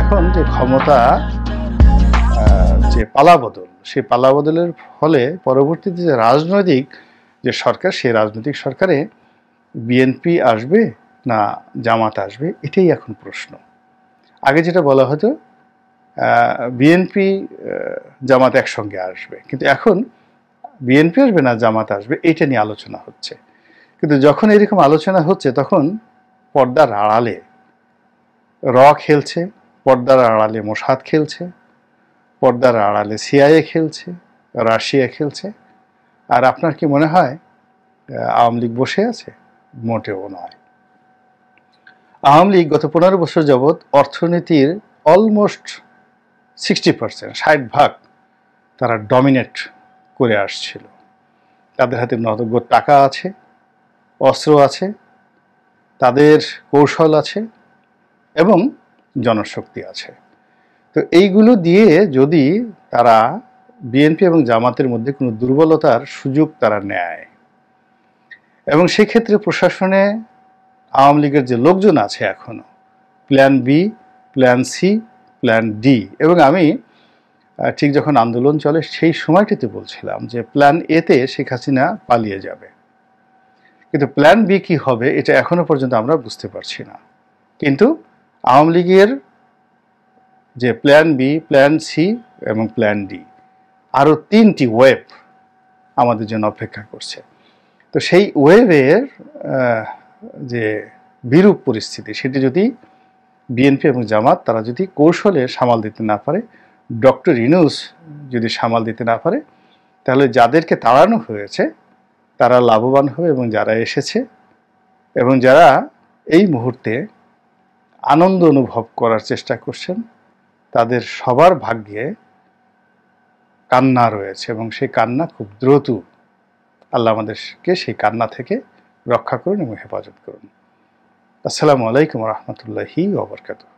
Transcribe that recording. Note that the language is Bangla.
এখন যে ক্ষমতা যে পালাবদল, সেই পালাবদলের ফলে পরবর্তীতে যে রাজনৈতিক যে সরকার, সেই রাজনৈতিক সরকারে বিএনপি আসবে না জামাত আসবে, এটাই এখন প্রশ্ন। আগে যেটা বলা হতো বিএনপি জামাত একসঙ্গে আসবে, কিন্তু এখন বিএনপি আসবে না জামাত আসবে এটা নিয়ে আলোচনা হচ্ছে। কিন্তু যখন এরকম আলোচনা হচ্ছে তখন পর্দার আড়ালে খেলছে, পর্দার আড়ালে মোসাদ খেলছে, পর্দার আড়ালে সিআইএ খেলছে, রাশিয়া খেলছে। আর আপনার কি মনে হয় আওয়ামী লীগ বসে আছে? মোটেও নয়। আওয়ামী লীগ গত ১৫ বছর যাবৎ অর্থনীতির অলমোস্ট 60%, 60% তারা ডমিনেট করে আসছিল। তাদের হাতে নগদ টাকা আছে, অস্ত্র আছে, তাদের কৌশল আছে এবং জনশক্তি আছে। তো এইগুলো দিয়ে যদি তারা বিএনপি এবং জামাতের মধ্যে কোনো দুর্বলতার সুযোগ তারা নেয়, এবং সেক্ষেত্রে প্রশাসনে আওয়ামী লীগের যে লোকজন আছে এখনো, plan B, plan C, plan D, এবং আমি ঠিক যখন আন্দোলন চলে সেই সময়টিতে বলছিলাম যে প্ল্যান এতে শেখ হাসিনা পালিয়ে যাবে, কিন্তু প্ল্যান বি কি হবে এটা এখনো পর্যন্ত আমরা বুঝতে পারছি না। কিন্তু আওয়ামী লীগের যে প্ল্যান বি, প্ল্যান সি এবং প্ল্যান ডি, আরও 3টি ওয়েভ আমাদের জন্য অপেক্ষা করছে। তো সেই ওয়েভের যে বিরূপ পরিস্থিতি, সেটি যদি বিএনপি এবং জামাত তারা যদি কৌশলে সামাল দিতে না পারে, ডক্টর ইউনূস যদি সামাল দিতে না পারে, তাহলে যাদেরকে তাড়ানো হয়েছে তারা লাভবান হবে, এবং যারা এসেছে এবং যারা এই মুহূর্তে আনন্দ অনুভব করার চেষ্টা করছেন তাদের সবার ভাগ্যে কান্না রয়েছে, এবং সেই কান্না খুব দ্রুত। আল্লাহ আমাদেরকে সেই কান্না থেকে রক্ষা করুন এবং হেফাজত করুন। আসসালামু আলাইকুম ওয়া রাহমাতুল্লাহি ওয়া বারাকাতুহু।